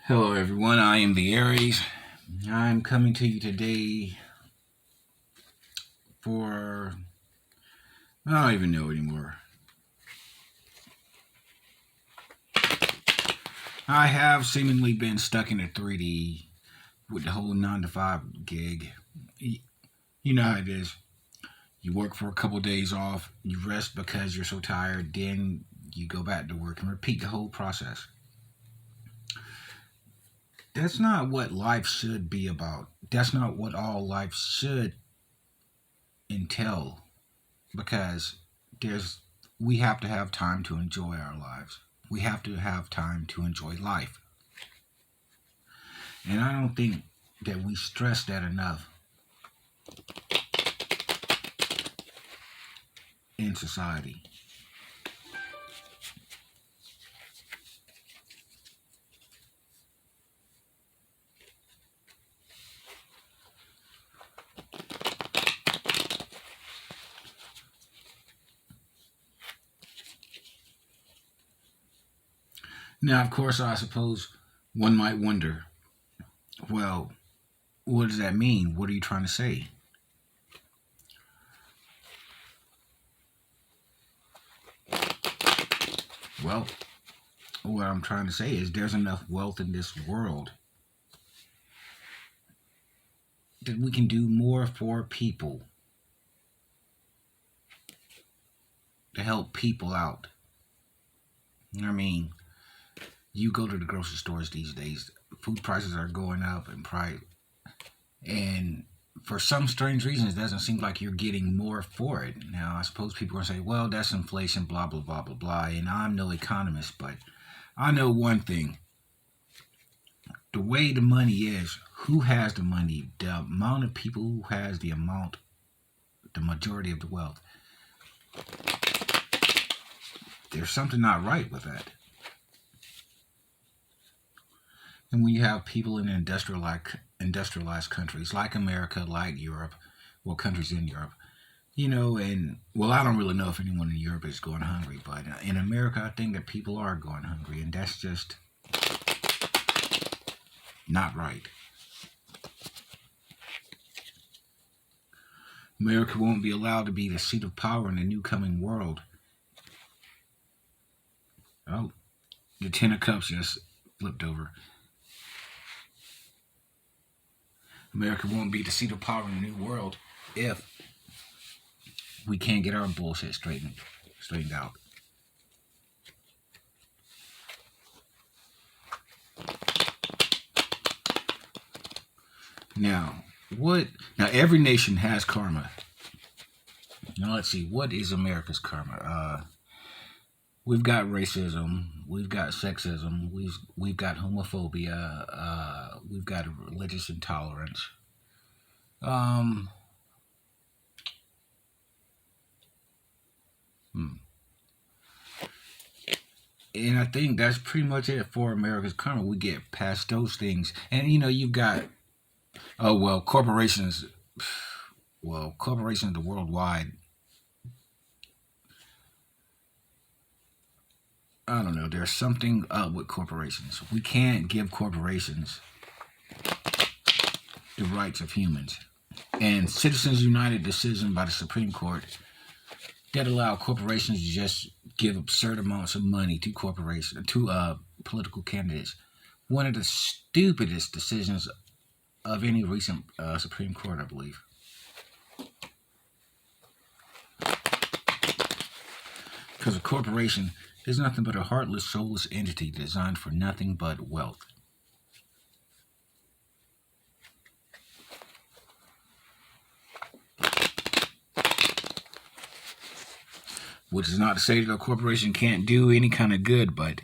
Hello, everyone. I am the Aries. I'm coming to you today for I don't even know anymore. I have seemingly been stuck in a 3D with the whole 9 to 5 gig. You know how it is. You work for a couple days off, you rest because you're so tired, then you go back to work and repeat the whole process. That's not what life should be about. That's not what all life should entail because there's we have to have time to enjoy our lives. We have to have time to enjoy life. And I don't think that we stress that enough in society. Now, of course, I suppose one might wonder, well, what does that mean? What are you trying to say? Well, what I'm trying to say is there's enough wealth in this world that we can do more for people to help people out. You know what I mean? You go to the grocery stores these days, food prices are going up and price, and for some strange reason, it doesn't seem like you're getting more for it. Now, I suppose people are going to say, well, that's inflation, blah, blah, blah, blah, blah. And I'm no economist, but I know one thing. The way the money is, who has the money, the amount of people who has the majority of the wealth, there's something not right with that. And when you have people in industrialized countries like America, like Europe, well, countries in Europe, and well, I don't really know if anyone in Europe is going hungry, but in America, I think that people are going hungry, and that's just not right. America won't be allowed to be the seat of power in the new coming world. Oh, the Ten of Cups just flipped over. America won't be the seat of power in the new world if we can't get our bullshit straightened out. Now, every nation has karma. Now let's see, what is America's karma? We've got racism, we've got sexism, we've got homophobia, we've got religious intolerance. And I think that's pretty much it for America's karma. We get past those things, and you've got corporations. Well, corporations worldwide. I don't know. There's something up with corporations. We can't give corporations the rights of humans. And Citizens United decision by the Supreme Court that allow corporations to just give absurd amounts of money to political candidates. One of the stupidest decisions of any recent Supreme Court, I believe. Because a corporation is nothing but a heartless, soulless entity designed for nothing but wealth. Which is not to say that a corporation can't do any kind of good, but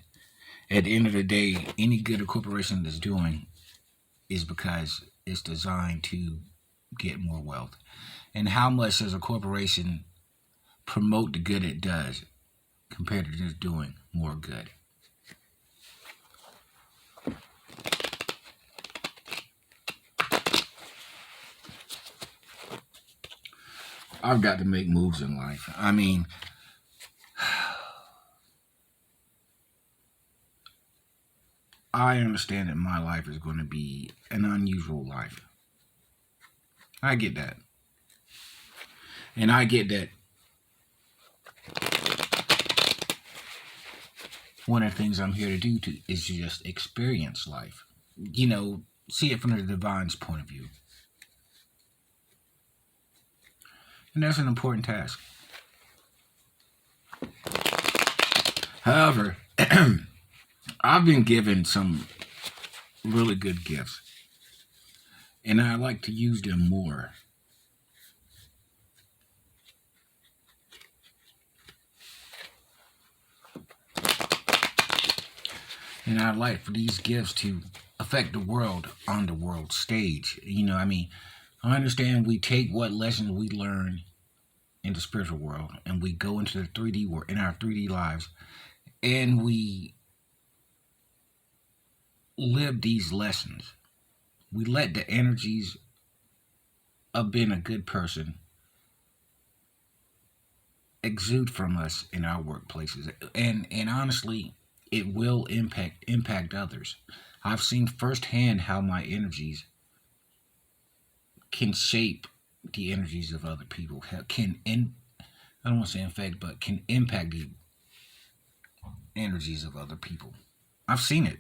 at the end of the day, any good a corporation is doing is because it's designed to get more wealth. And how much does a corporation promote the good it does compared to just doing more good? I've got to make moves in life. I mean, I understand that my life is going to be an unusual life. I get that. And I get that one of the things I'm here to do is just experience life. See it from the divine's point of view. And that's an important task. However, I've been given some really good gifts, and I like to use them more. And I'd like for these gifts to affect the world on the world stage. I understand we take what lessons we learn in the spiritual world and we go into the 3D world, in our 3D lives, and we live these lessons. We let the energies of being a good person exude from us in our workplaces. And honestly, it will impact others. I've seen firsthand how my energies can shape the energies of other people. I don't want to say infect, but can impact the energies of other people. I've seen it.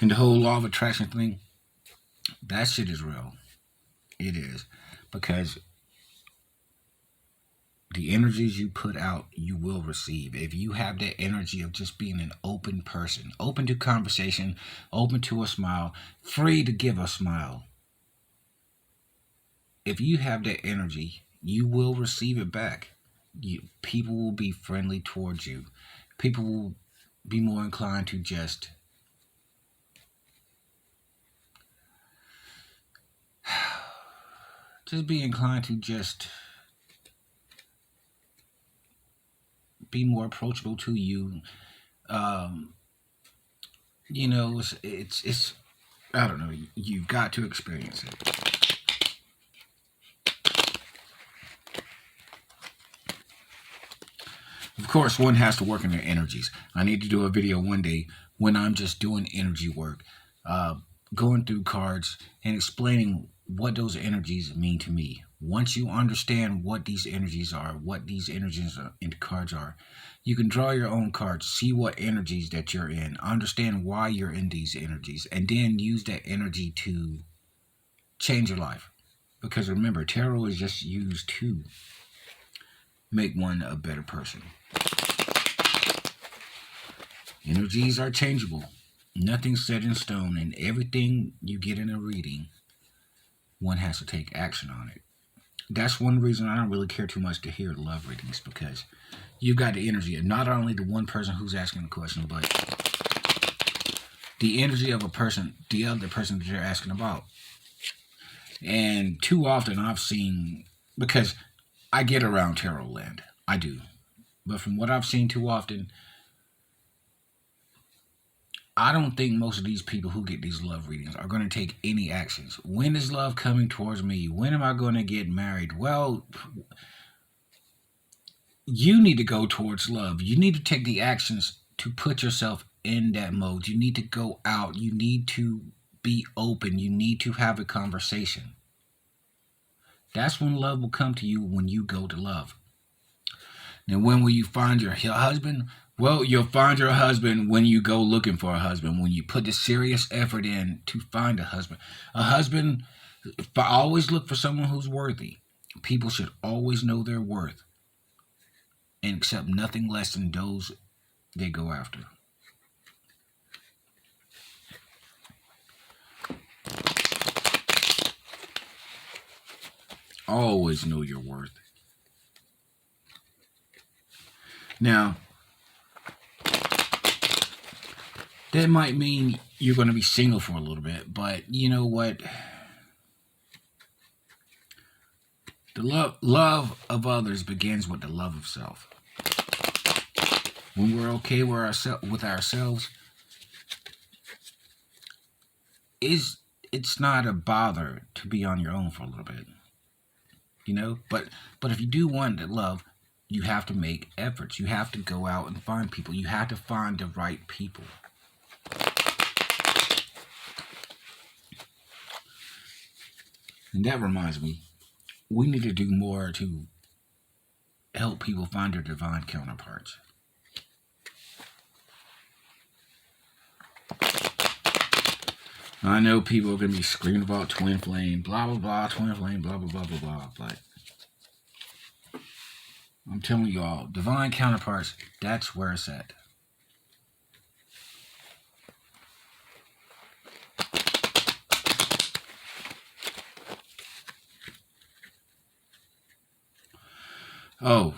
And the whole law of attraction thing, that shit is real. It is. Because the energies you put out, you will receive. If you have that energy of just being an open person, open to conversation, open to a smile, free to give a smile. If you have that energy, you will receive it back. People will be friendly towards you. People will be more inclined to just be inclined to just be more approachable to you. It's I don't know. You've got to experience it. Of course, one has to work in their energies. I need to do a video one day when I'm just doing energy work, going through cards and explaining what those energies mean to me. Once you understand what these energies are, what these energies in the cards are, you can draw your own cards, see what energies that you're in, understand why you're in these energies, and then use that energy to change your life. Because remember, tarot is just used to make one a better person. Energies are changeable. Nothing's set in stone, and everything you get in a reading, one has to take action on it. That's one reason I don't really care too much to hear love readings, because you've got the energy of not only the one person who's asking the question, but the energy of the other person that you're asking about. And too often I've seen, because I get around tarot land, I do, but from what I've seen too often, I don't think most of these people who get these love readings are going to take any actions. When is love coming towards me? When am I going to get married? Well, you need to go towards love. You need to take the actions to put yourself in that mode. You need to go out. You need to be open. You need to have a conversation. That's when love will come to you, when you go to love. Now, when will you find your husband? Well, you'll find your husband when you go looking for a husband, when you put the serious effort in to find a husband. A husband, always look for someone who's worthy. People should always know their worth and accept nothing less than those they go after. Always know your worth. Now, that might mean you're going to be single for a little bit, but you know what? The love of others begins with the love of self. When we're okay with ourselves, it's not a bother to be on your own for a little bit. you know. But if you do want to love, you have to make efforts. You have to go out and find people. You have to find the right people. And that reminds me, we need to do more to help people find their divine counterparts. I know people are going to be screaming about twin flame, blah, blah, blah, twin flame, blah, blah, blah, blah, blah. But I'm telling y'all, divine counterparts, that's where it's at. Oh,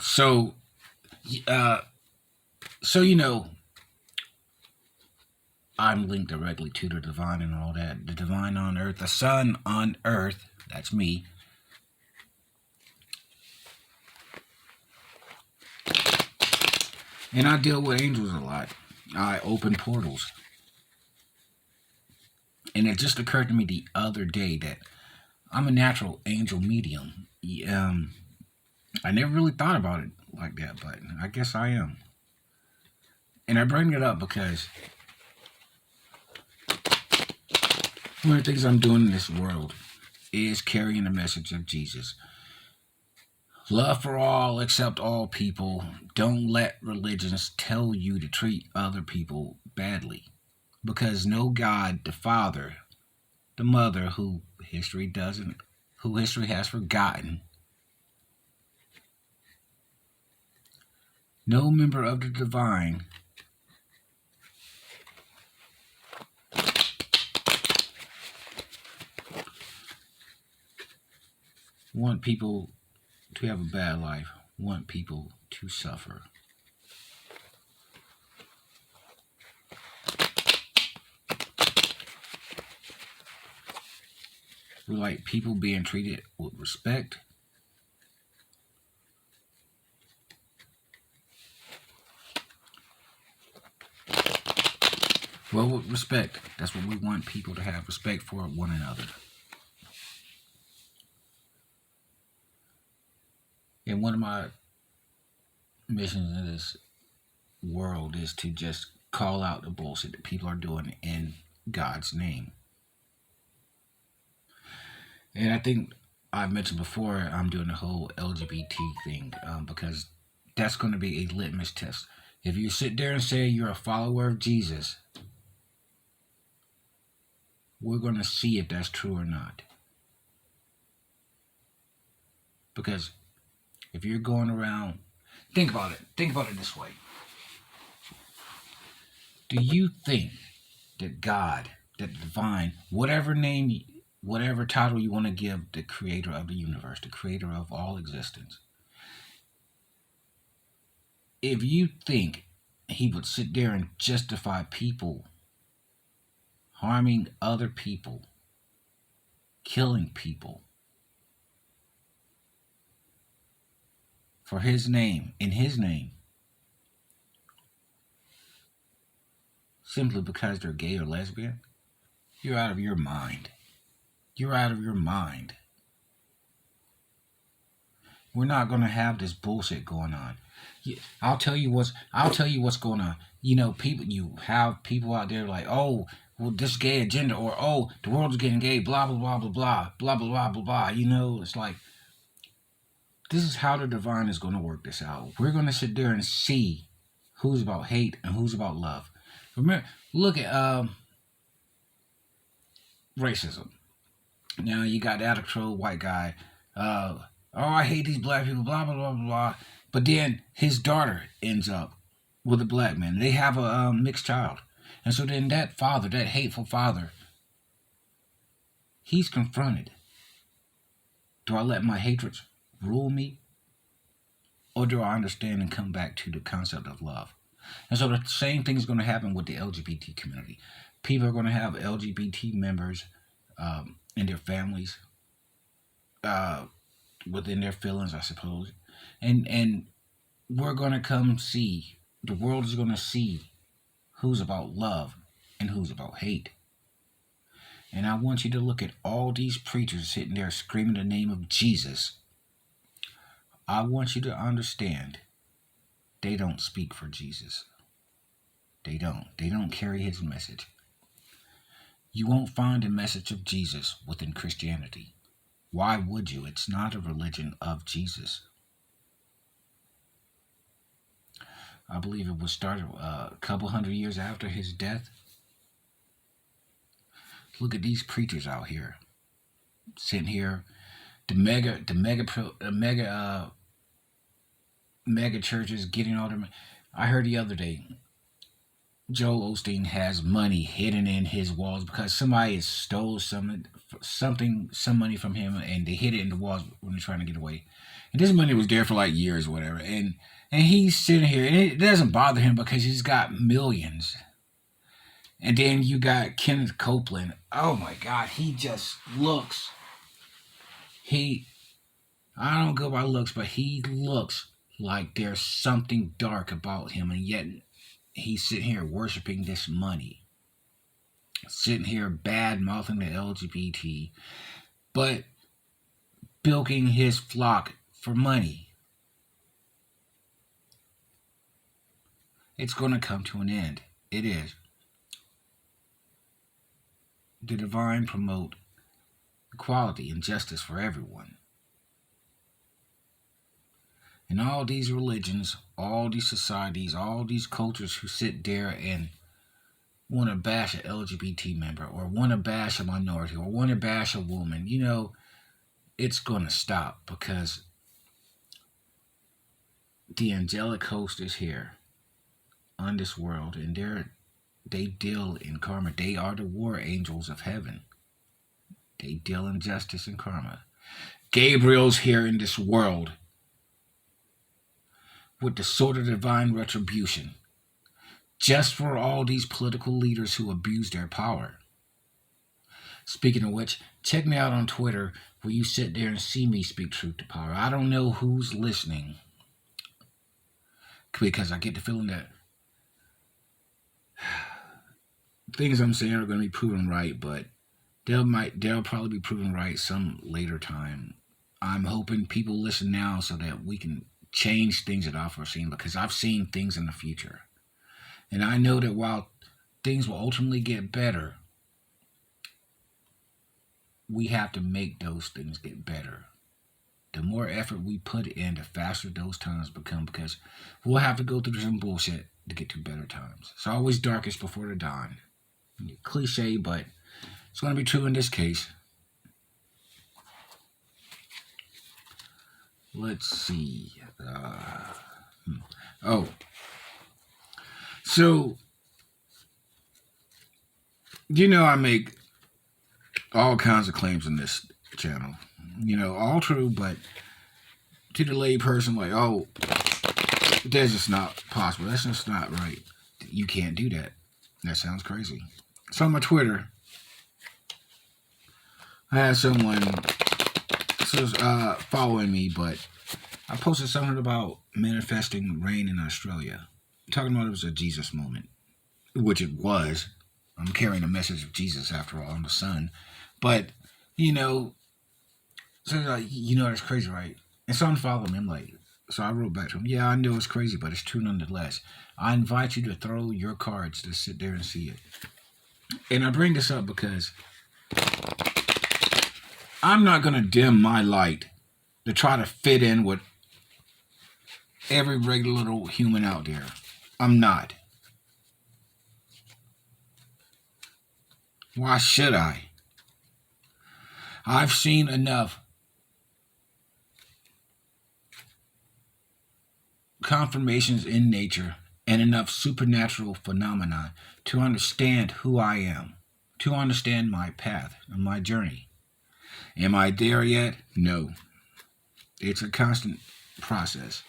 uh, so you know, I'm linked directly to the divine and all that. The divine on earth, the sun on earth, that's me. And I deal with angels a lot. I open portals. And it just occurred to me the other day that I'm a natural angel medium. I never really thought about it like that, but I guess I am. And I bring it up because one of the things I'm doing in this world is carrying the message of Jesus. Love for all, accept all people. Don't let religions tell you to treat other people badly. Because no God, the Father, the Mother, who history has forgotten, no member of the divine want people to have a bad life, want people to suffer. We like people being treated with respect. Well, with respect, that's what we want people to have, respect for one another. And one of my missions in this world is to just call out the bullshit that people are doing in God's name. And I think I mentioned before, I'm doing the whole LGBT thing because that's going to be a litmus test. If you sit there and say you're a follower of Jesus, we're going to see if that's true or not. Because if you're going around, think about it this way. Do you think that God, that the divine, whatever name, whatever title you want to give the creator of the universe, the creator of all existence, if you think he would sit there and justify people harming other people, killing people for his name, in his name, simply because they're gay or lesbian, you're out of your mind. You're out of your mind. We're not going to have this bullshit going on. I'll tell you what's going on. You know, you have people out there like, oh, well, this gay agenda, or oh, the world's getting gay, blah blah blah blah blah blah blah blah blah blah. You know, it's like this is how the divine is going to work this out. We're going to sit there and see who's about hate and who's about love. Remember, look at racism. Now you got the out white guy. Oh, I hate these black people, blah, blah, blah, blah. But then his daughter ends up with a black man. They have a mixed child. And so then that father, that hateful father, he's confronted. Do I let my hatreds rule me? Or do I understand and come back to the concept of love? And so the same thing is going to happen with the LGBT community. People are going to have LGBT members in their families, within their feelings, I suppose. And we're going to come see, the world is going to see who's about love and who's about hate. And I want you to look at all these preachers sitting there screaming the name of Jesus I want you to understand, they don't speak for Jesus. They don't. They don't carry his message. You won't find a message of Jesus within Christianity. Why would you? It's not a religion of Jesus. I believe it was started a couple hundred years after his death. Look at these preachers out here, sitting here, the mega churches getting all their. I heard the other day, Joel Osteen has money hidden in his walls because somebody has stole some money from him, and they hid it in the walls when they're trying to get away. And this money was there for like years or whatever, and he's sitting here, and it doesn't bother him because he's got millions. And then you got Kenneth Copeland. Oh my God, he just looks. I don't go by looks, but he looks like there's something dark about him, and yet he's sitting here worshiping this money. Sitting here bad-mouthing the LGBT, but bilking his flock for money. It's going to come to an end. It is. The divine promote equality and justice for everyone. And all these religions, all these societies, all these cultures who sit there and want to bash an LGBT member or want to bash a minority or want to bash a woman, it's going to stop because the angelic host is here on this world, and they deal in karma. They are the war angels of heaven. They deal in justice and karma. Gabriel's here in this world with the sword of divine retribution, just for all these political leaders who abuse their power. Speaking of which, check me out on Twitter where you sit there and see me speak truth to power. I don't know who's listening because I get the feeling that things I'm saying are going to be proven right, but they'll probably be proven right some later time. I'm hoping people listen now so that we can change things that I've foreseen, because I've seen things in the future. And I know that while things will ultimately get better, we have to make those things get better. The more effort we put in, the faster those times become, because we'll have to go through some bullshit to get to better times. It's always darkest before the dawn. Cliche, but it's going to be true in this case. Let's see. So, I make all kinds of claims in this channel. All true, but to the lay person, like, that's just not possible. That's just not right. You can't do that. That sounds crazy. So on my Twitter, I had someone following me, but I posted something about manifesting rain in Australia. Talking about it was a Jesus moment, which it was. I'm carrying a message of Jesus after all. I'm the son. But, so like, that's crazy, right? And someone followed me. I'm like, so I wrote back to him, yeah, I know it's crazy, but it's true nonetheless. I invite you to throw your cards to sit there and see it. And I bring this up because I'm not going to dim my light to try to fit in with every regular little human out there. I'm not. Why should I? I've seen enough confirmations in nature and enough supernatural phenomena to understand who I am, to understand my path and my journey. Am I there yet? No. It's a constant process.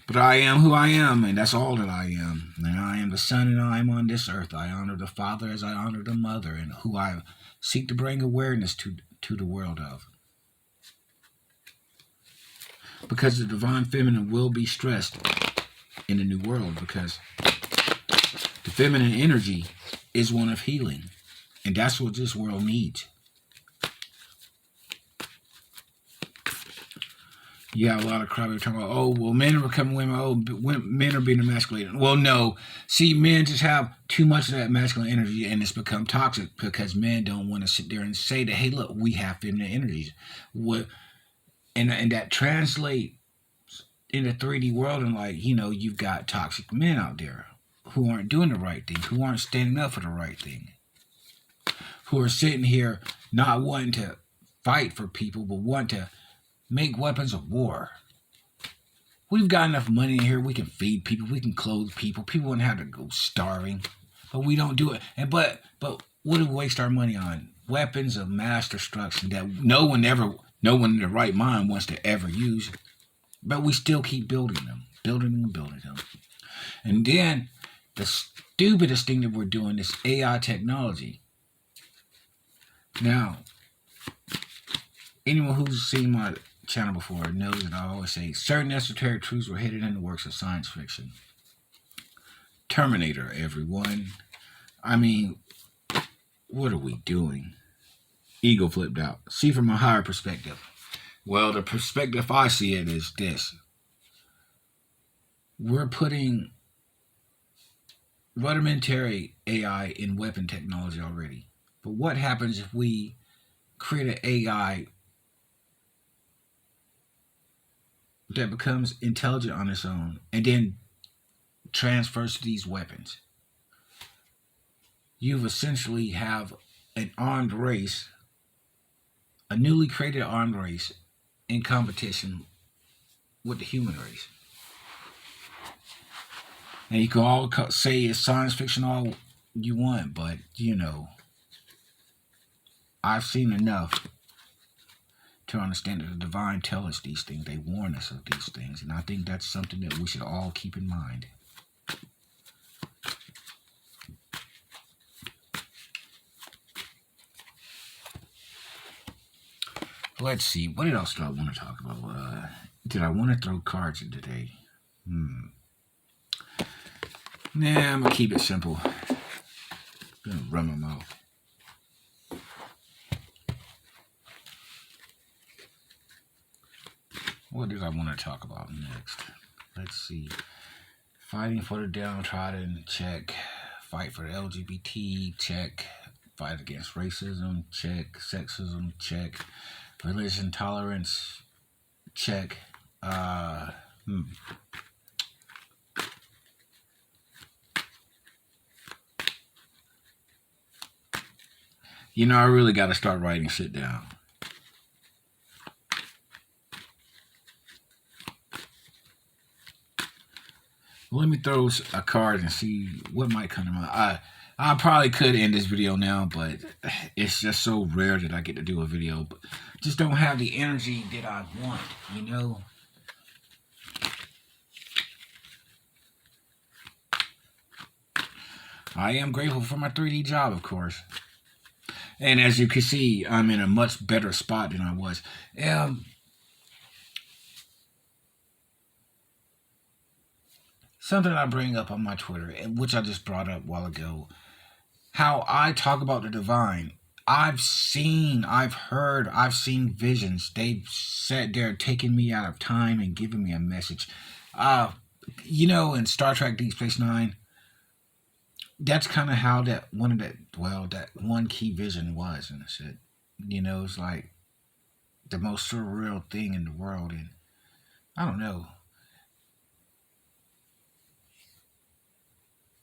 But I am who I am, and that's all that I am. And I am the son, and I am on this earth. I honor the father as I honor the mother, and who I seek to bring awareness to the world of. Because the divine feminine will be stressed in the new world, because the feminine energy is one of healing, and that's what this world needs. You have a lot of crowd talking about, oh, well, men are becoming women. Oh, men are being emasculated. Well, no. See, men just have too much of that masculine energy, and it's become toxic because men don't want to sit there and say that, hey, look, we have feminine energies. What, and that translate in the 3D world, and like, you've got toxic men out there who aren't doing the right thing, who aren't standing up for the right thing, who are sitting here not wanting to fight for people, but want to make weapons of war. We've got enough money in here. We can feed people. We can clothe people. People wouldn't have to go starving, but we don't do it. And but what do we waste our money on? Weapons of mass destruction that no one in their right mind wants to ever use. But we still keep building them. And then the stupidest thing that we're doing is AI technology. Now, anyone who's seen my channel before knows that I always say certain esoteric truths were hidden in the works of science fiction. Terminator, everyone. I mean, what are we doing? Ego flipped out. See from a higher perspective. Well, the perspective I see it is this. We're putting rudimentary AI in weapon technology already. But what happens if we create an AI that becomes intelligent on its own and then transfers to these weapons? You've essentially have an armed race, a newly created armed race in competition with the human race. And you can all say it's science fiction all you want, but I've seen enough to understand that the divine tell us these things. They warn us of these things. And I think that's something that we should all keep in mind. Let's see. What else do I want to talk about? Did I want to throw cards in today? Nah, I'm going to keep it simple. I'm going to run my mouth. What did I want to talk about next? Let's see. Fighting for the downtrodden, check. Fight for the LGBT, check. Fight against racism, check. Sexism, check. Religion tolerance, check. I really got to start writing shit down. Let me throw a card and see what might come to mind. I probably could end this video now, but it's just so rare that I get to do a video. But just don't have the energy that I want, I am grateful for my 3D job, of course. And as you can see, I'm in a much better spot than I was. Something I bring up on my Twitter, which I just brought up a while ago, how I talk about the divine. I've seen visions. They've sat there taking me out of time and giving me a message. In Star Trek Deep Space Nine, that's kind of how that one key vision was. And I said, it's like the most surreal thing in the world. And I don't know.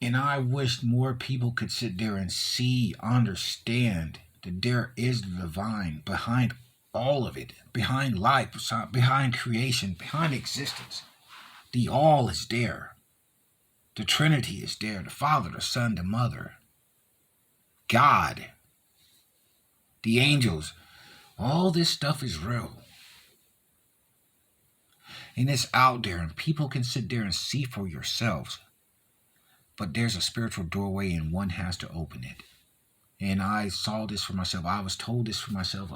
And I wish more people could sit there and understand that there is the divine behind all of it, behind life, behind creation, behind existence. The all is there. The Trinity is there. The Father, the Son, the Mother. God. The angels. All this stuff is real. And it's out there, and people can sit there and see for yourselves. But there's a spiritual doorway, and one has to open it. And I saw this for myself. I was told this for myself.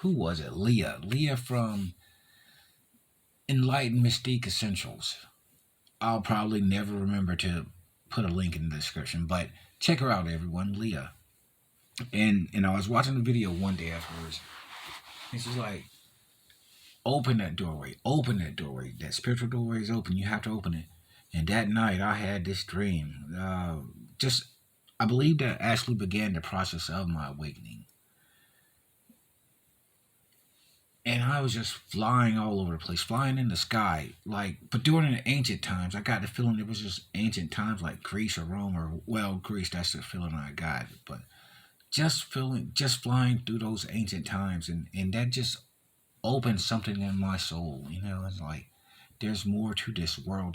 Who was it? Leah. Leah from Enlightened Mystique Essentials. I'll probably never remember to put a link in the description, but check her out, everyone. Leah. And I was watching the video one day afterwards. And she's like, open that doorway. Open that doorway. That spiritual doorway is open. You have to open it. And that night, I had this dream. Just, I believe that actually began the process of my awakening. And I was just flying all over the place, flying in the sky. Like, but during the ancient times, I got the feeling it was just ancient times, like Greece or Rome, or well, Greece. That's the feeling I got. But just flying through those ancient times, and that just opened something in my soul. You know, it's like there's more to this world